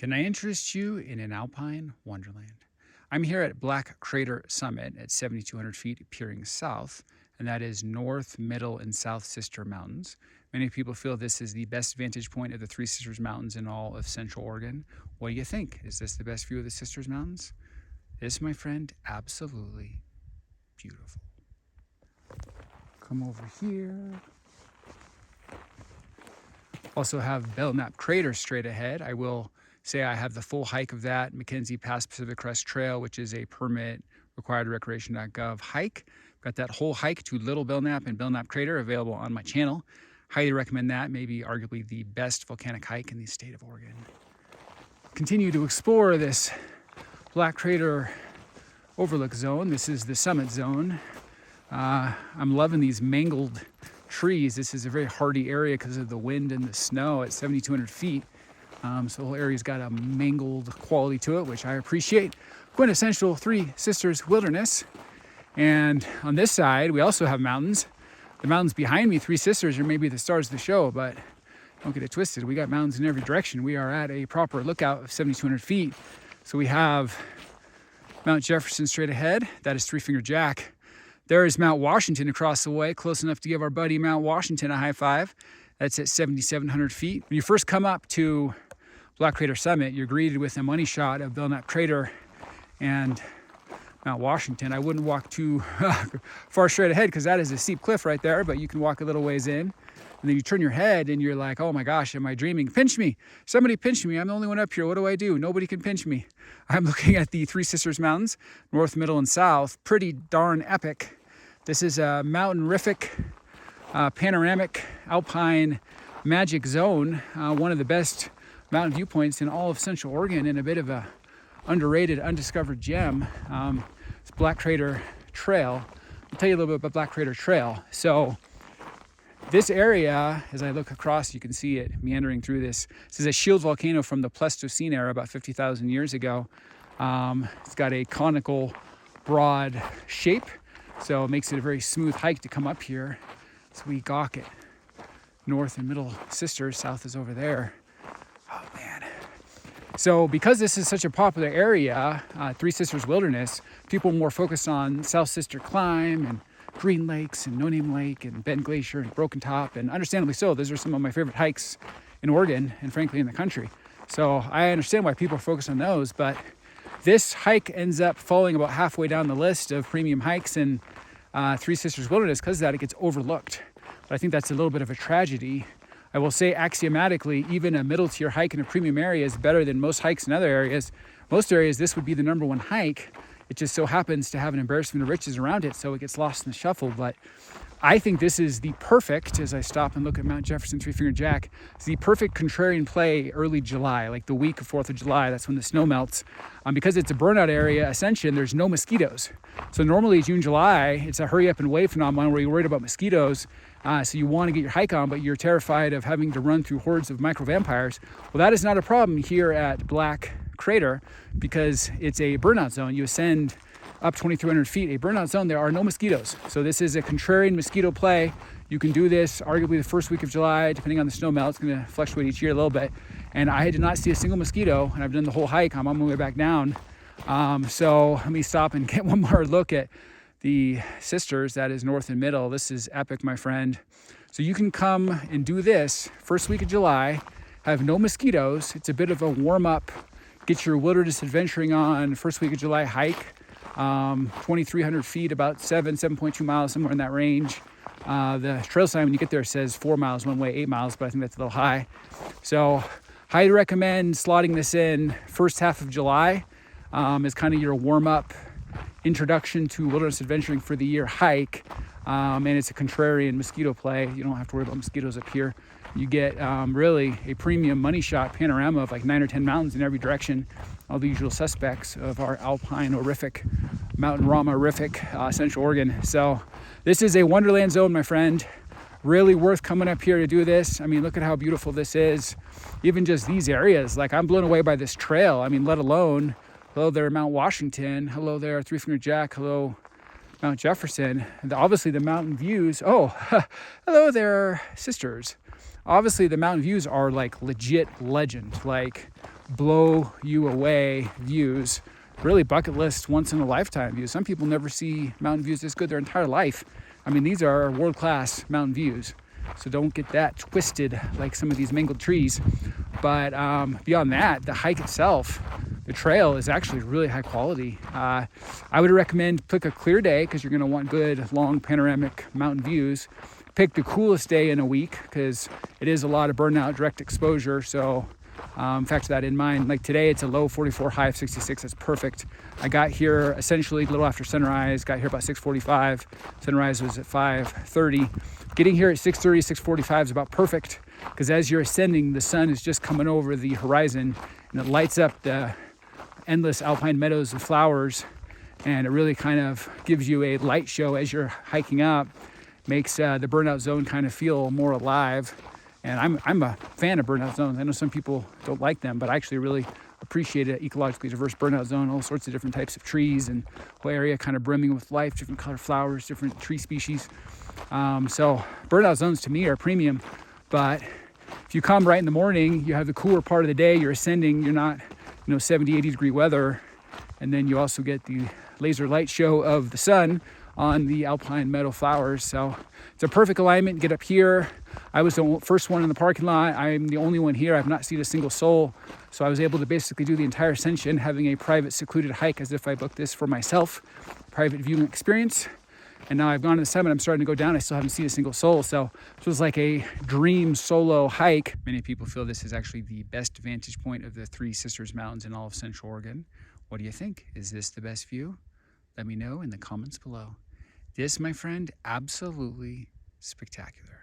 Can I interest you in an alpine wonderland? I'm here at Black Crater Summit at 7,200 feet peering south, and that is North, Middle, and South Sister Mountains. Many people feel this is the best vantage point of the Three Sisters Mountains in all of Central Oregon. What do you think? Is this the best view of the Sisters Mountains? This, my friend, absolutely beautiful. Come over here. Also have Belknap Crater straight ahead. I will say I have the full hike of that McKenzie Pass Pacific Crest Trail, which is a permit required recreation.gov hike. Got that whole hike to Little Belknap and Belknap Crater available on my channel. Highly recommend that. Maybe arguably the best volcanic hike in the state of Oregon. Continue to explore this Black Crater overlook zone. This is the summit zone. I'm loving these mangled trees. This is a very hardy area because of the wind and the snow at 7,200 feet. So the whole area's got a mangled quality to it, which I appreciate. Quintessential Three Sisters Wilderness. And on this side, we also have mountains. The mountains behind me, Three Sisters, are maybe the stars of the show, but don't get it twisted. We got mountains in every direction. We are at a proper lookout of 7,200 feet. So we have Mount Jefferson straight ahead. That is Three Finger Jack. There is Mount Washington across the way, close enough to give our buddy Mount Washington a high five. That's at 7,700 feet. When you first come up to Black Crater Summit, you're greeted with a money shot of Belknap Crater and Mount Washington. I wouldn't walk too far straight ahead because that is a steep cliff right there, but you can walk a little ways in. And then you turn your head and you're like, oh my gosh, am I dreaming? Pinch me. Somebody pinch me. I'm the only one up here. What do I do? Nobody can pinch me. I'm looking at the Three Sisters Mountains, North, Middle, and South. Pretty darn epic. This is a mountain-rific, panoramic, alpine magic zone. One of the best mountain viewpoints in all of Central Oregon, and a bit of a underrated, undiscovered gem. It's Black Crater Trail. I'll tell you a little bit about Black Crater Trail. So this area, as I look across, you can see it meandering through this. This is a shield volcano from the Pleistocene era, about 50,000 years ago. It's got a conical, broad shape, so it makes it a very smooth hike to come up here. So we gawk at North and Middle Sisters. South is over there. Oh man. So because this is such a popular area, Three Sisters Wilderness, people are more focused on South Sister Climb and Green Lakes and No Name Lake and Bend Glacier and Broken Top, and understandably so. Those are some of my favorite hikes in Oregon and frankly in the country. So I understand why people are focused on those, but this hike ends up falling about halfway down the list of premium hikes in Three Sisters Wilderness because of that. It gets overlooked. But I think that's a little bit of a tragedy. I will say axiomatically, even a middle tier hike in a premium area is better than most hikes in other areas. Most areas, this would be the number one hike. It just so happens to have an embarrassment of riches around it, so it gets lost in the shuffle. But I think this is the perfect, as I stop and look at Mount Jefferson, Three Finger Jack, it's the perfect contrarian play early July, like the week of 4th of July. That's when the snow melts. Because it's a burnout area ascension, there's no mosquitoes. So normally June, July, it's a hurry up and wait phenomenon where you're worried about mosquitoes. So you want to get your hike on, but you're terrified of having to run through hordes of micro vampires. Well, that is not a problem here at Black Crater because it's a burnout zone. You ascend up 2,300 feet, a burnout zone. There are no mosquitoes. So this is a contrarian mosquito play. You can do this arguably the first week of July, depending on the snow melt. It's going to fluctuate each year a little bit. And I did not see a single mosquito, and I've done the whole hike. I'm on my way back down. So let me stop and get one more look at the Sisters. That is North and Middle. This is epic, my friend. So you can come and do this first week of July, have no mosquitoes. It's a bit of a warm-up, get your wilderness adventuring on first week of July hike. 2,300 feet, about 7.2 miles, somewhere in that range. The trail sign when you get there says 4 miles one way, 8 miles, but I think that's a little high. So highly recommend slotting this in first half of July as kind of your warm-up introduction to wilderness adventuring for the year hike. And it's a contrarian mosquito play. You don't have to worry about mosquitoes up here. You get really a premium money shot panorama of like 9 or 10 mountains in every direction. All the usual suspects of our alpine horrific, mountain rama horrific Central Oregon. So this is a wonderland zone, my friend. Really worth coming up here to do this. I mean, look at how beautiful this is. Even just these areas, like I'm blown away by this trail. I mean, let alone, hello there, Mount Washington. Hello there, Three Finger Jack. Hello, Mount Jefferson. And obviously the mountain views. Oh, hello there, Sisters. Obviously the mountain views are like legit legend, like blow you away views, really bucket list once in a lifetime views. Some people never see mountain views this good their entire life. I mean, these are world-class mountain views, so don't get that twisted like some of these mangled trees. But beyond that, the hike itself, the trail is actually really high quality. I would recommend pick a clear day because you're going to want good long panoramic mountain views. Pick the coolest day in a week because it is a lot of burnout direct exposure, so factor that in mind. Like today, it's a low 44, high of 66. That's perfect. I got here essentially a little after sunrise. Got here about 6:45. Sunrise was at 5:30. Getting here at 6:30, 6:45 is about perfect because as you're ascending, the sun is just coming over the horizon and it lights up the endless alpine meadows of flowers, and it really kind of gives you a light show as you're hiking up. Makes the burnout zone kind of feel more alive. And I'm a fan of burnout zones. I know some people don't like them, but I actually really appreciate it. Ecologically diverse burnout zone, all sorts of different types of trees and whole area kind of brimming with life, different color flowers, different tree species. So burnout zones to me are premium, but if you come right in the morning, you have the cooler part of the day, you're ascending, you're not, 70, 80 degree weather. And then you also get the laser light show of the sun on the alpine meadow flowers. So it's a perfect alignment. Get up here. I was the first one in the parking lot. I'm the only one here. I've not seen a single soul. So I was able to basically do the entire ascension, having a private secluded hike as if I booked this for myself, private viewing experience. And now I've gone to the summit. I'm starting to go down. I still haven't seen a single soul. So this was like a dream solo hike. Many people feel this is actually the best vantage point of the Three Sisters Mountains in all of Central Oregon. What do you think? Is this the best view? Let me know in the comments below. This, my friend, absolutely spectacular.